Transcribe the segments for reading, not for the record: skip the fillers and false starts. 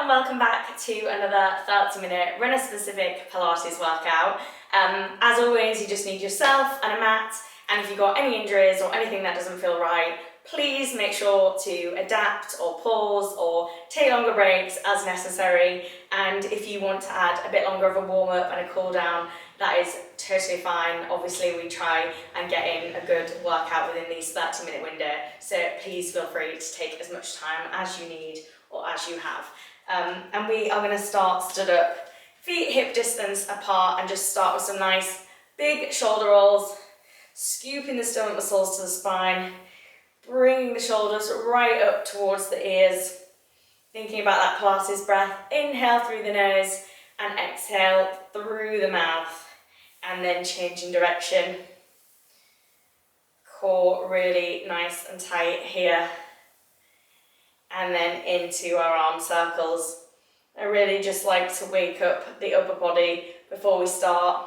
and welcome back to another 30-minute runner-specific Pilates workout. As always, you just need yourself and a mat, and if you've got any injuries or anything that doesn't feel right, please make sure to adapt or pause or take longer breaks as necessary. And if you want to add a bit longer of a warm-up and a cool-down, that is totally fine. Obviously, we try and get in a good workout within these 30-minute window, so please feel free to take as much time as you need or as you have. And we are going to start stood up, feet hip distance apart, and just start with some nice big shoulder rolls, scooping the stomach muscles to the spine, bringing the shoulders right up towards the ears, thinking about that Pilates breath. Inhale through the nose and exhale through the mouth, and then changing direction. Core really nice and tight here. And then into our arm circles. I really just like to wake up the upper body before we start,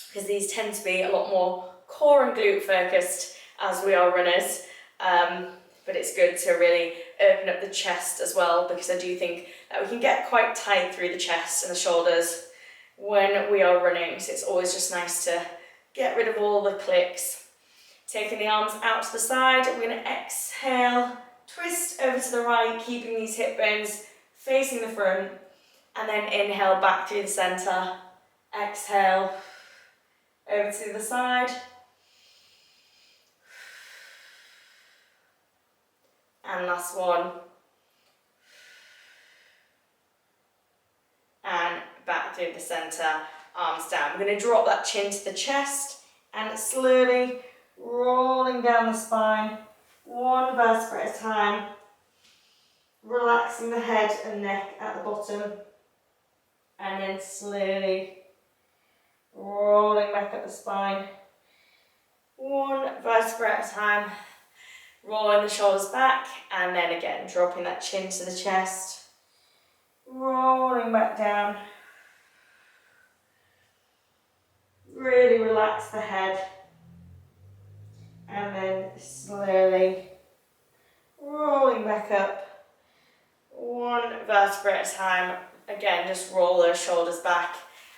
because these tend to be a lot more core and glute focused as we are runners. But it's good to really open up the chest as well, because I do think that we can get quite tight through the chest and the shoulders when we are running. So it's always just nice to get rid of all the clicks. Taking the arms out to the side, we're going to exhale, twist over to the right, keeping these hip bones facing the front, and then inhale back through the center. Exhale over to the side. And last one. And back through the center, arms down. We're going to drop that chin to the chest and slowly rolling down the spine, one vertebra at a time, relaxing the head and neck at the bottom, and then slowly rolling back up the spine, one vertebra at a time, rolling the shoulders back, and then again dropping that chin to the chest, rolling back down. Really relax the head, and then slowly rolling back up, one vertebra at a time. Again, just roll those shoulders back,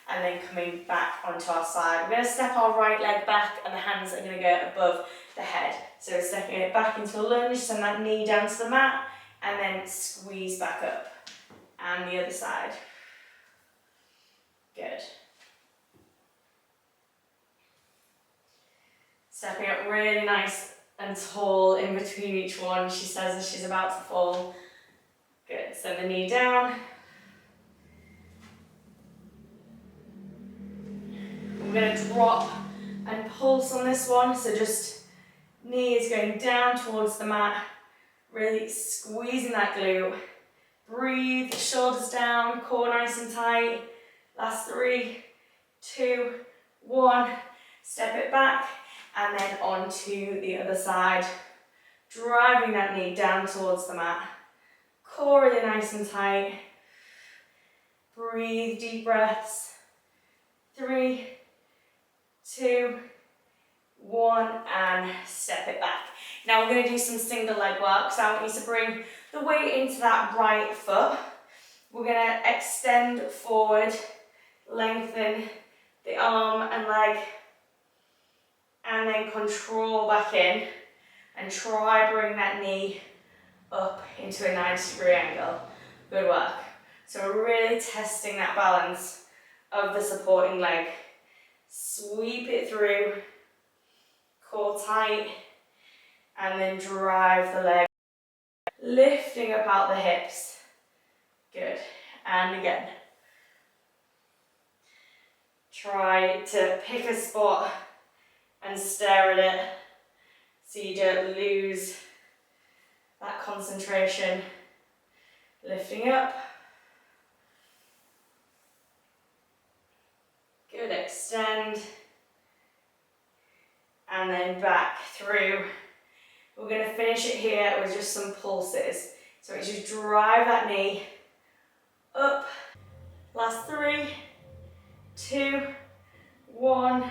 and then coming back onto our side. We're going to step our right leg back, and the hands are going to go above the head. So we're stepping it back into a lunge, send that knee down to the mat, and then squeeze back up. And the other side. Good. Stepping up really nice and tall in between each one, she says as she's about to fall. Good, send the knee down. We're going to drop and pulse on this one, so just knee is going down towards the mat, really squeezing that glute. Breathe, shoulders down, core nice and tight. Last 3, 2, 1. Step it back, and then onto the other side. Driving that knee down towards the mat. Core really nice and tight. Breathe, deep breaths. 3, 2, 1, and step it back. Now we're going to do some single leg work, so I want you to bring the weight into that right foot. We're going to extend forward, lengthen the arm and leg, and then control back in, and try bring that knee up into a 90-degree angle. Good work. So we're really testing that balance of the supporting leg. Sweep it through, core tight, and then drive the leg, lifting up out the hips. Good. And again. Try to pick a spot and stare at it so you don't lose that concentration. Lifting up. Good, extend. And then back through. We're going to finish it here with just some pulses. So it's just drive that knee up. Last 3, 2, 1,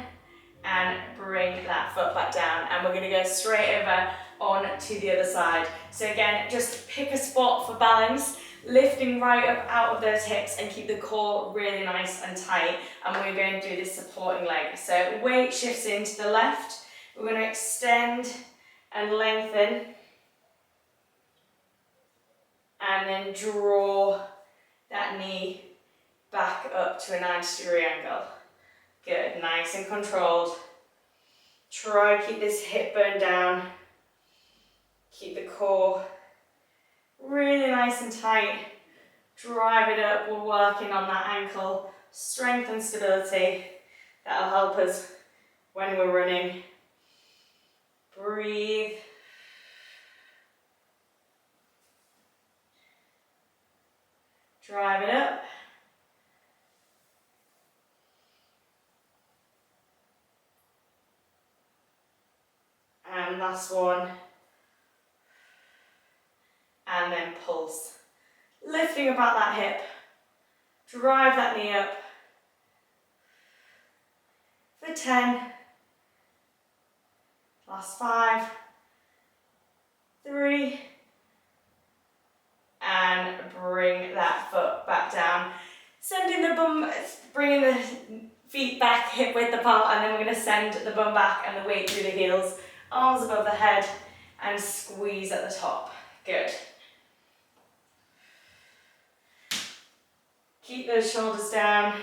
and bring that foot back down. And we're going to go straight over on to the other side. So again, just pick a spot for balance. lifting right up out of those hips and keep the core really nice and tight. And we're going to do this supporting leg. So weight shifts into the left. We're going to extend and lengthen. And then draw that knee back up to a 90-degree angle. Good, nice and controlled. Try keep this hip bone down. Keep the core really nice and tight. Drive it up. We're working on that ankle strength and stability. That'll help us when we're running. Breathe. Drive it up. And last one. And then pulse. Lifting about that hip. Drive that knee up. For 10. Last 5. 3. And bring that foot back down. Sending the bum, bringing the feet back hip width apart, and then we're going to send the bum back and the weight through the heels. Arms above the head and squeeze at the top. Good. Keep those shoulders down.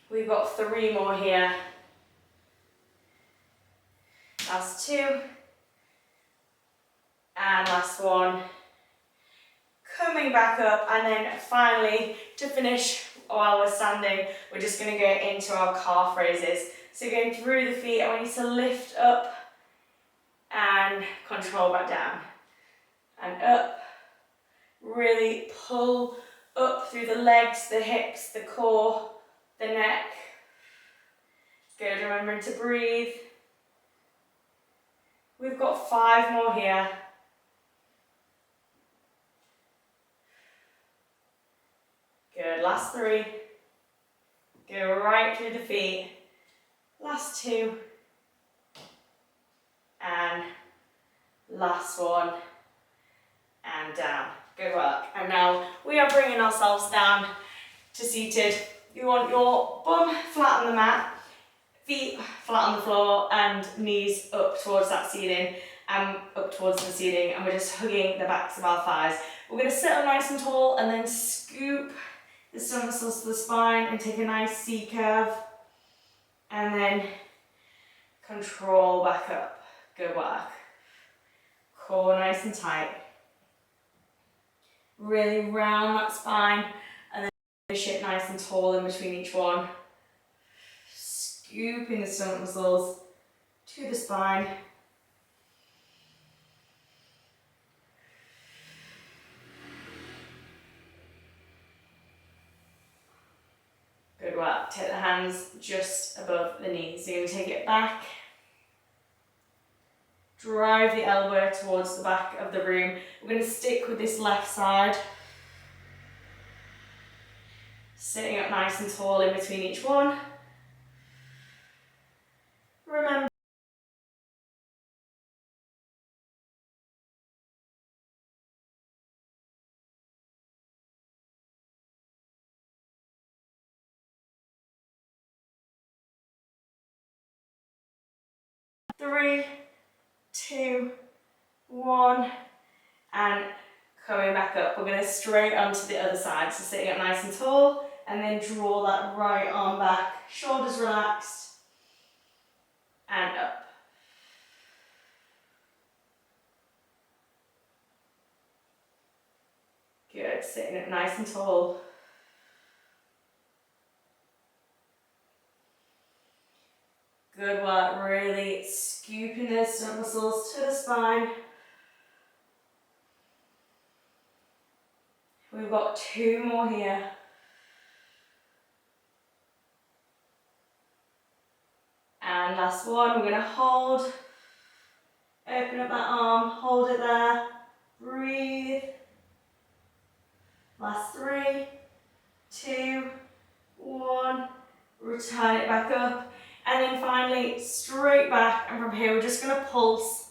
We've got 3 more here. Last 2. And last one. Coming back up, and then finally, to finish while we're standing, we're just going to go into our calf raises. So going through the feet, I want you to lift up and control back down. And up. Really pull up through the legs, the hips, the core, the neck. Good, remembering to breathe. We've got 5 more here. Good, last 3. Go right through the feet. Last 2. And last one. And down. Good work. And now we are bringing ourselves down to seated. You want your bum flat on the mat, feet flat on the floor, and knees up towards that ceiling, up towards the ceiling, and we're just hugging the backs of our thighs. We're going to sit up nice and tall and then scoop the stomach muscles to the spine and take a nice C curve, and then control back up. Good work. Core nice and tight. Really round that spine, and then push it nice and tall in between each one. Scooping the stomach muscles to the spine. Good work. Take the hands just above the knees. So you're going to take it back. Drive the elbow towards the back of the room. We're going to stick with this left side. Sitting up nice and tall in between each one. Remember, three, 2, 1, and coming back up. We're going to straight onto the other side, so sitting up nice and tall, and then draw that right arm back, shoulders relaxed, and up. Good, sitting up nice and tall. Good work, really scooping those stomach muscles to the spine. We've got 2 more here. And last one, we're going to hold. Open up that arm, hold it there. Breathe. Last 3, 2, 1. Return it back up. And then finally, straight back. And from here, we're just going to pulse.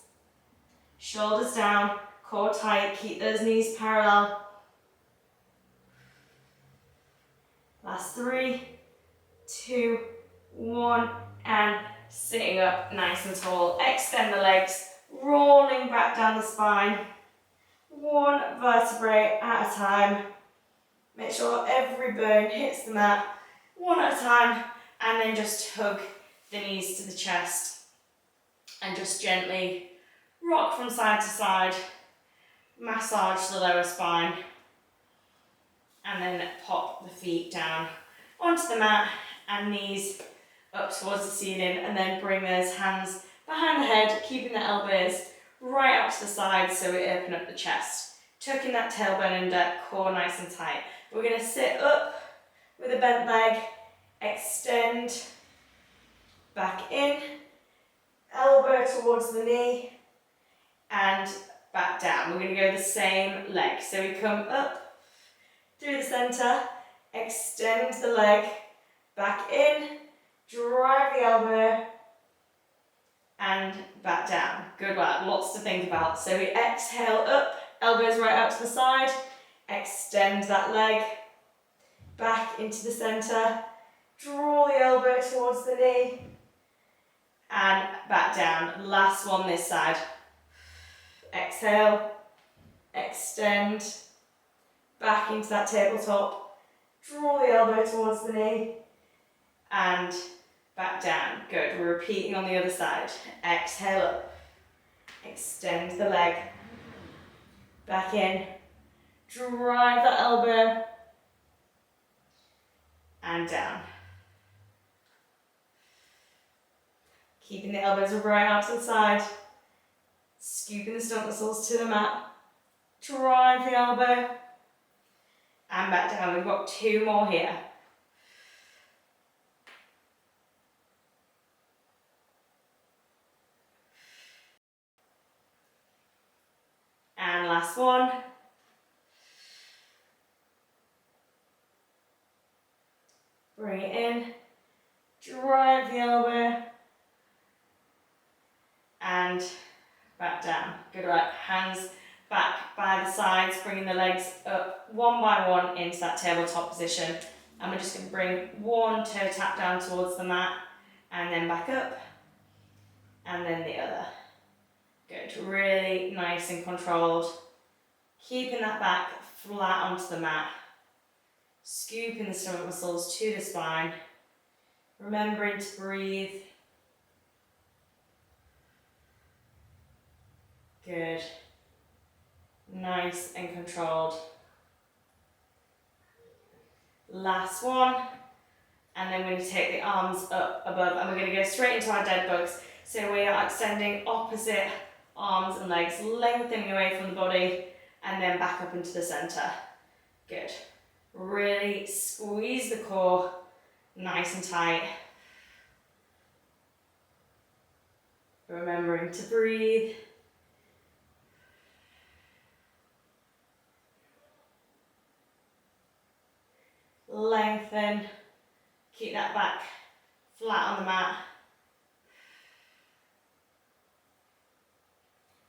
Shoulders down. core tight, keep those knees parallel. Last 3, 2, 1, and sitting up nice and tall. Extend the legs, rolling back down the spine, one vertebrae at a time. Make sure every bone hits the mat, one at a time, and then just hug the knees to the chest and just gently rock from side to side, massage the lower spine, and then pop the feet down onto the mat and knees up towards the ceiling, and then bring those hands behind the head, keeping the elbows right out to the side so we open up the chest. Tucking that tailbone under, core nice and tight. We're going to sit up with a bent leg, extend, back in, elbow towards the knee, and back down. We're going to go the same leg. So we come up through the centre, extend the leg, back in, drive the elbow, and back down. Good work, lots to think about. So we exhale up, elbows right out to the side, extend that leg, back into the centre, draw the elbow towards the knee, and back down. Last one this side. Exhale, extend, back into that tabletop, draw the elbow towards the knee, and back down. Good, we're repeating on the other side. Exhale up, extend the leg, back in, drive that elbow, and down. Keeping the elbows right out to the side, scooping the stomach muscles to the mat, drive the elbow, and back down. We've got 2 more here. And last one. Bring it in, drive the elbow, and back down. Good work. Hands back by the sides, bringing the legs up one by one into that tabletop position. And we're just going to bring one toe tap down towards the mat, and then back up, and then the other. Good. Really nice and controlled. Keeping that back flat onto the mat. Scooping the stomach muscles to the spine. Remembering to breathe. Good. Nice and controlled. Last one. And then we're going to take the arms up above, and we're going to go straight into our dead bugs. So we are extending opposite arms and legs, lengthening away from the body, and then back up into the centre. Good. Really squeeze the core nice and tight. Remembering to breathe. Lengthen. Keep that back flat on the mat.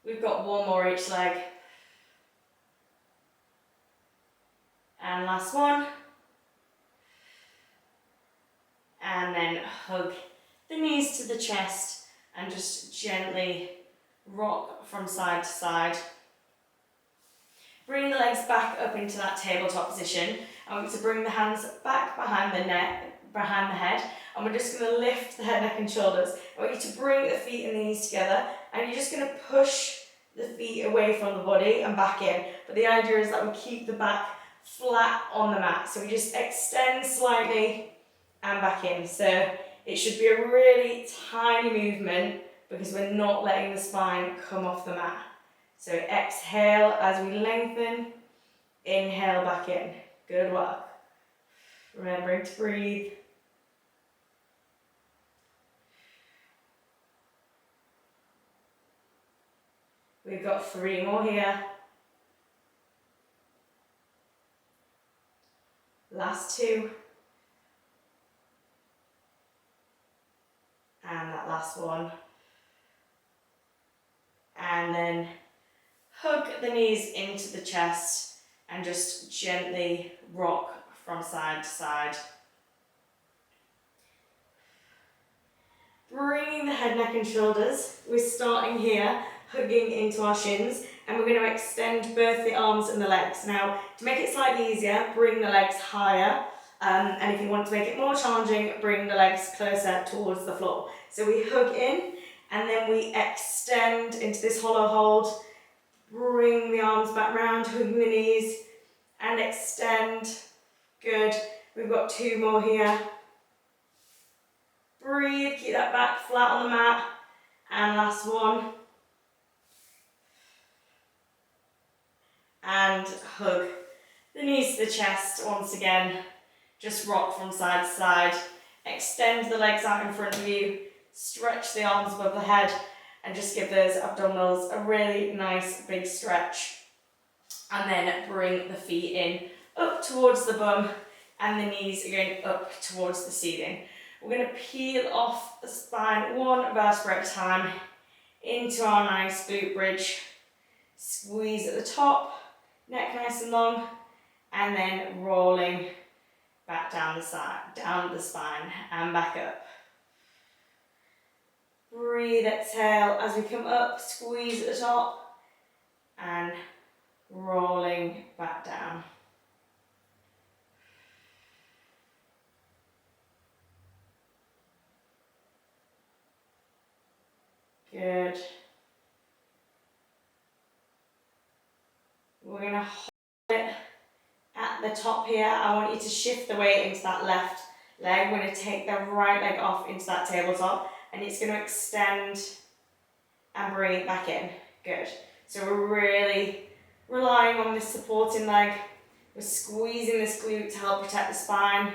We've got 1 more each leg. And last one. And then hug the knees to the chest and just gently rock from side to side. Bring the legs back up into that tabletop position. I want you to bring the hands back behind the neck, behind the head, and we're just going to lift the head, neck and shoulders. I want you to bring the feet and the knees together, and you're just going to push the feet away from the body and back in. But the idea is that we keep the back flat on the mat. So we just extend slightly and back in. So it should be a really tiny movement because we're not letting the spine come off the mat. So exhale as we lengthen, inhale back in. Good work. Remembering to breathe. We've got 3 more here. Last 2. And that last one. And then hug the knees into the chest and just gently rock from side to side. Bringing the head, neck and shoulders. We're starting here, hugging into our shins, and we're going to extend both the arms and the legs. Now, to make it slightly easier, bring the legs higher, and if you want to make it more challenging, bring the legs closer towards the floor. So we hug in, and then we extend into this hollow hold. Bring the arms back round, hugging the knees, and extend. Good. We've got 2 more here. Breathe, keep that back flat on the mat. And last one. And hug the knees to the chest once again. Just rock from side to side. Extend the legs out in front of you. Stretch the arms above the head. And just give those abdominals a really nice big stretch. And then bring the feet in, up towards the bum. And the knees are going up towards the ceiling. We're going to peel off the spine 1 vertebra at a time into our nice glute bridge. Squeeze at the top, neck nice and long, and then rolling back down the side, down the spine and back up. Breathe, exhale as we come up, squeeze at the top and rolling back down. Good. We're going to hold it at the top here. I want you to shift the weight into that left leg. We're going to take the right leg off into that tabletop and it's going to extend and bring it back in. Good. So we're really relying on this supporting leg. We're squeezing this glute to help protect the spine.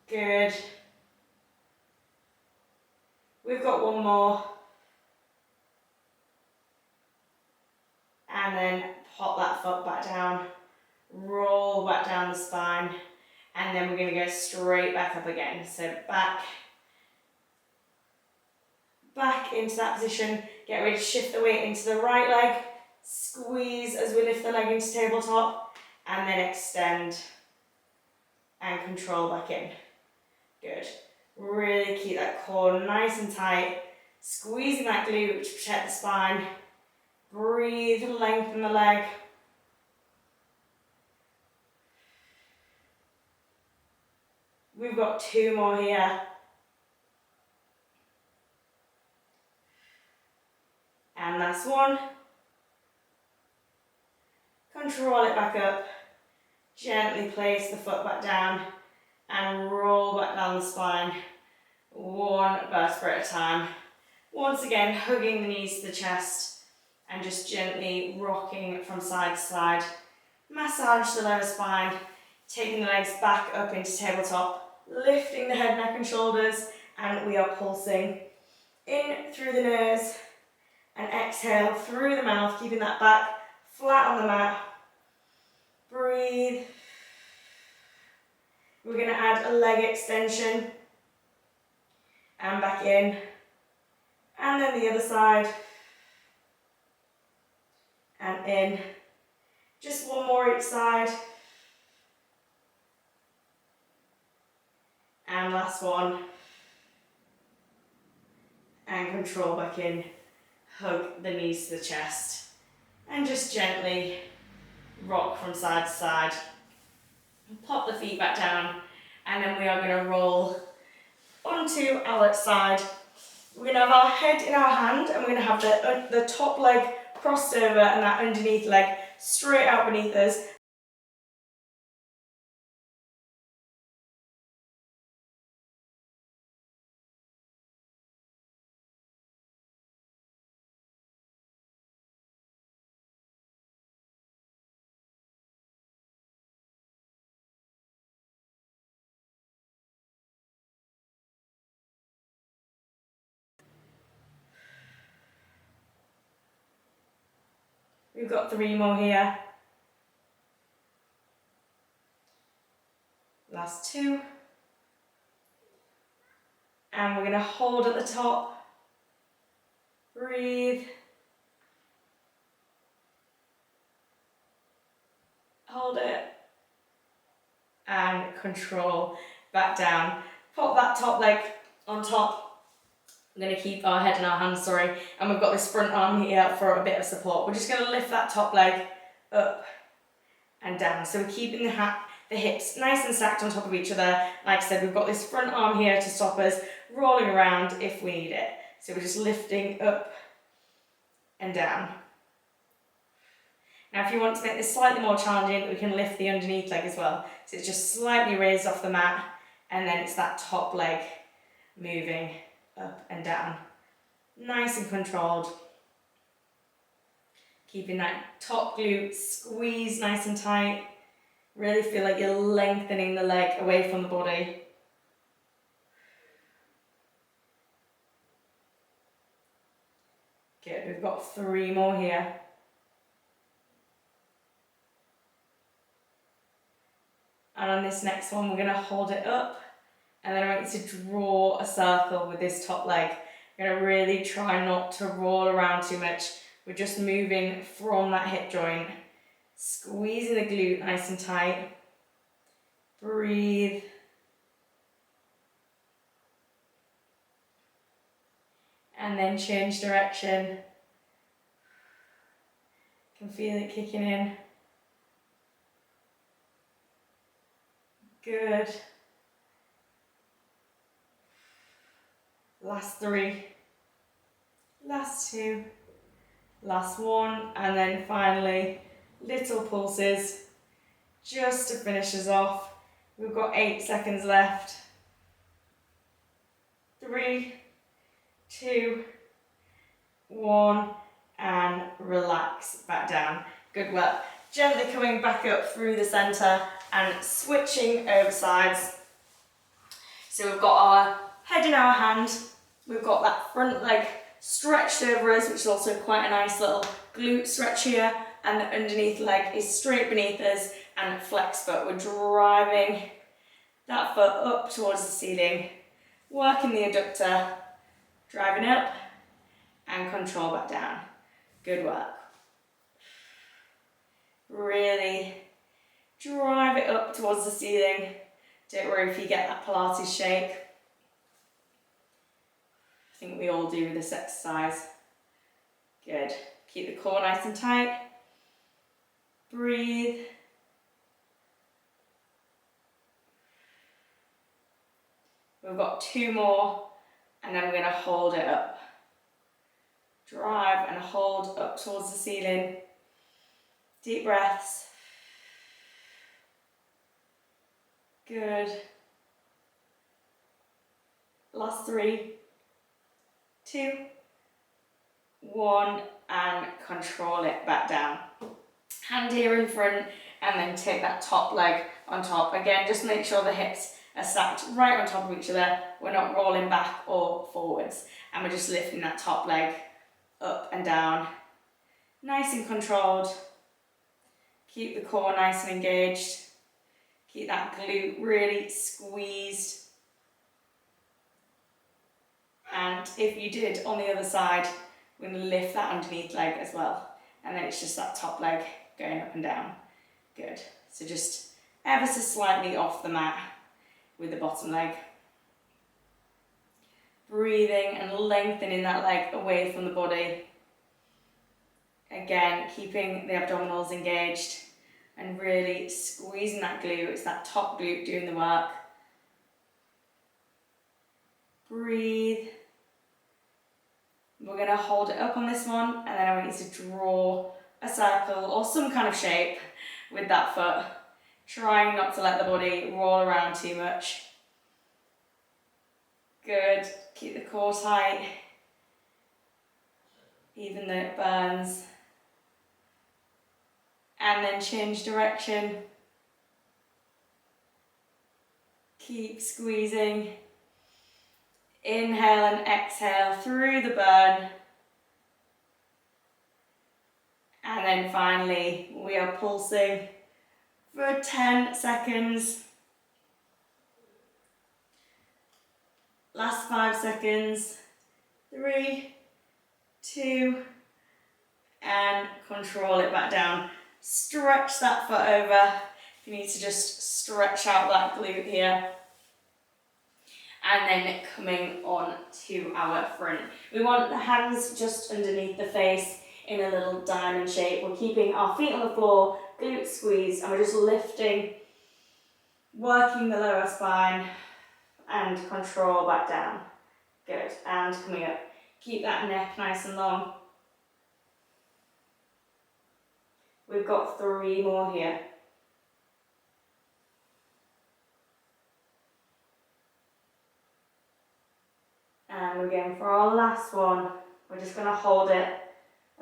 Good. We've got 1 more. And then pop that foot back down, roll back down the spine, and then we're going to go straight back up again. So back into that position, get ready to shift the weight into the right leg, squeeze as we lift the leg into tabletop, and then extend and control back in. Good. Really keep that core nice and tight, squeezing that glute to protect the spine. Breathe, lengthen the leg. We've got 2 more here. And last one. Control it back up. Gently place the foot back down and roll back down the spine. 1 vertebra at a time. Once again, hugging the knees to the chest. And just gently rocking from side to side. Massage the lower spine, taking the legs back up into tabletop, lifting the head, neck and shoulders, and we are pulsing in through the nose and exhale through the mouth, keeping that back flat on the mat. Breathe. We're going to add a leg extension and back in, and then the other side. And in. Just 1 more each side. And last one. And control back in. Hug the knees to the chest. And just gently rock from side to side. Pop the feet back down. And then we are going to roll onto our side. We're going to have our head in our hand and we're going to have the top leg crossed over and that underneath leg straight out beneath us. We've got 3 more here. Last 2. And we're going to hold at the top. Breathe. Hold it. And control. Back down. Pop that top leg on top. We're going to keep our head in our hands, sorry. And we've got this front arm here for a bit of support. We're just going to lift that top leg up and down. So we're keeping the hips nice and stacked on top of each other. Like I said, we've got this front arm here to stop us rolling around if we need it. So we're just lifting up and down. Now if you want to make this slightly more challenging, we can lift the underneath leg as well. So it's just slightly raised off the mat, and then it's that top leg moving up and down. Nice and controlled. Keeping that top glute squeezed nice and tight. Really feel like you're lengthening the leg away from the body. Good, we've got 3 more here. And on this next one, we're going to hold it up, and then I want you to draw a circle with this top leg. You're going to really try not to roll around too much. We're just moving from that hip joint, squeezing the glute nice and tight. Breathe. And then change direction. Can feel it kicking in. Good. Last 3. Last 2. Last 1. And then finally, little pulses just to finish us off. We've got 8 seconds left. 3, 2, 1, and relax back down. Good work. Gently coming back up through the centre and switching over sides. So we've got our head in our hand, we've got that front leg stretched over us, which is also quite a nice little glute stretch here, and the underneath leg is straight beneath us and flex foot. We're driving that foot up towards the ceiling, working the adductor, driving up and control back down. Good work. Really drive it up towards the ceiling. Don't worry if you get that Pilates shake. I think we all do with this exercise. Good. Keep the core nice and tight. Breathe. We've got 2 more, and then we're going to hold it up. Drive and hold up towards the ceiling. Deep breaths. Good. Last 3, 2, 1, and control it back down. Hand here in front, and then take that top leg on top. Again, just make sure the hips are stacked right on top of each other. We're not rolling back or forwards, and we're just lifting that top leg up and down. Nice and controlled. Keep the core nice and engaged. Keep that glute really squeezed. And if you did on the other side, we're going to lift that underneath leg as well. And then it's just that top leg going up and down. Good. So just ever so slightly off the mat with the bottom leg. Breathing and lengthening that leg away from the body. Again, keeping the abdominals engaged and really squeezing that glute. It's that top glute doing the work. Breathe. We're going to hold it up on this one, and then I want you to draw a circle or some kind of shape with that foot. Trying not to let the body roll around too much. Good. Keep the core tight, even though it burns. And then change direction. Keep squeezing. Inhale and exhale through the burn. And then finally, we are pulsing for 10 seconds. Last 5 seconds. 3, 2, and control it back down. Stretch that foot over. You need to just stretch out that glute here. And then coming on to our front. We want the hands just underneath the face in a little diamond shape. We're keeping our feet on the floor, glutes squeezed, and we're just lifting, working the lower spine, and control back down. Good, and coming up. Keep that neck nice and long. We've got 3 more here. And we're going for our last one. We're just going to hold it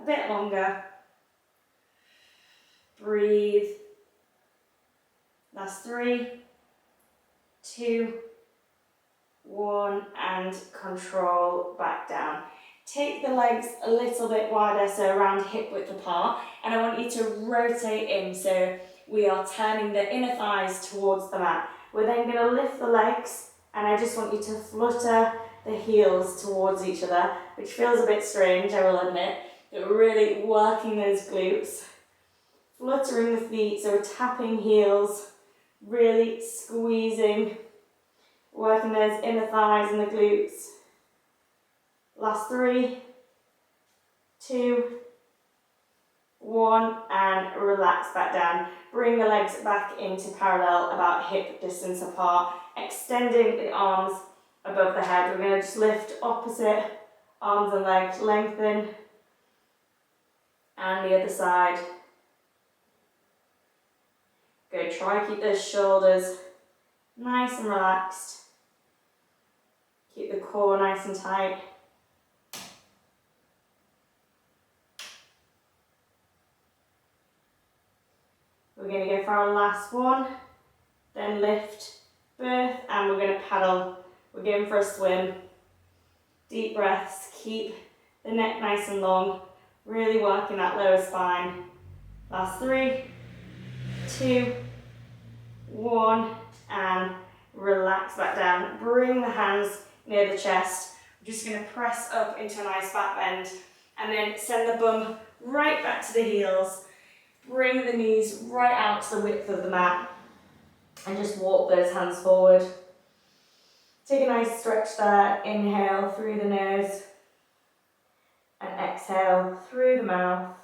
a bit longer. Breathe. Last 3, 2, 1, and control back down. Take the legs a little bit wider, so around hip width apart, and I want you to rotate in, so we are turning the inner thighs towards the mat. We're then going to lift the legs, and I just want you to flutter the heels towards each other, which feels a bit strange, I will admit, but we're really working those glutes. Fluttering the feet, so we're tapping heels, really squeezing, working those inner thighs and the glutes. Last 3, 2, 1, and relax back down. Bring the legs back into parallel, about hip distance apart, extending the arms above the head. We're going to just lift opposite arms and legs, lengthen, and the other side. Good, try to keep those shoulders nice and relaxed. Keep the core nice and tight. We're going to go for our last one, then lift, birth, and we're going to paddle. We're going for a swim. Deep breaths, keep the neck nice and long, really working that lower spine. Last 3, 2, 1, and relax back down. Bring the hands near the chest. We're just going to press up into a nice back bend, and then send the bum right back to the heels. Bring the knees right out to the width of the mat, and just walk those hands forward. Take a nice stretch there. Inhale through the nose, and exhale through the mouth.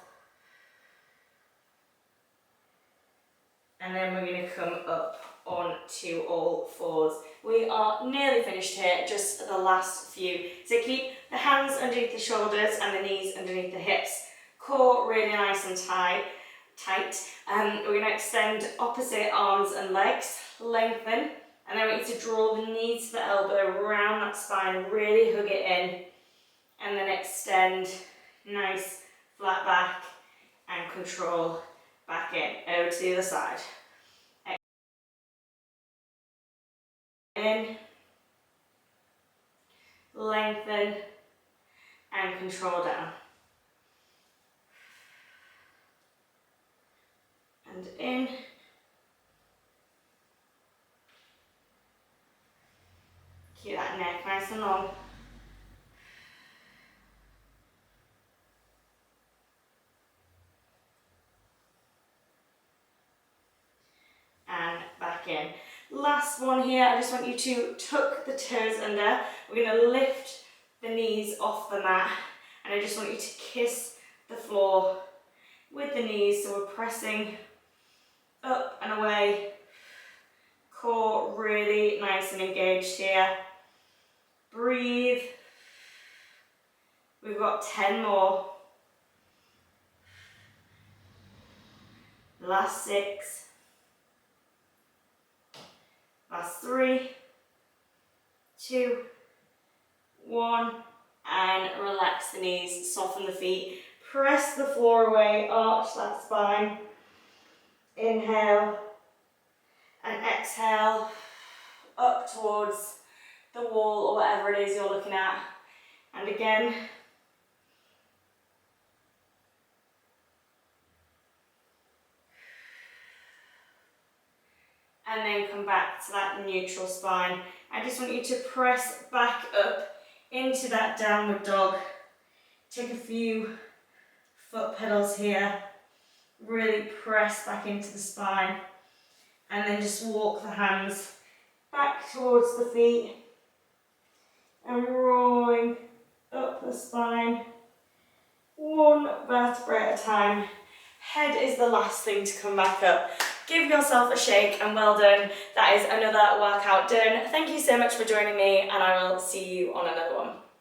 And then we're going to come up onto all fours. We are nearly finished here, just the last few. So keep the hands underneath the shoulders and the knees underneath the hips. Core really nice and tight. We're going to extend opposite arms and legs, lengthen, and then we need to draw the knee to the elbow around that spine, really hug it in, and then extend, nice flat back, and control back in, over to the other side. In, lengthen, and control down. And in, keep that neck nice and long. And back in. Last one here, I just want you to tuck the toes under. We're going to lift the knees off the mat, and I just want you to kiss the floor with the knees, so we're pressing up and away. Core really nice and engaged here. Breathe. We've got 10 more. Last 6. Last 3, 2, 1, and relax the knees, soften the feet, press the floor away, arch that spine. Inhale and exhale up towards the wall or whatever it is you're looking at. And again. And then come back to that neutral spine. I just want you to press back up into that downward dog. Take a few foot pedals here, really press back into the spine, and then just walk the hands back towards the feet and rolling up the spine, one vertebrae at a time. Head is the last thing to come back up. Give yourself a shake and well done. That is another workout done. Thank you so much for joining me, and I will see you on another one.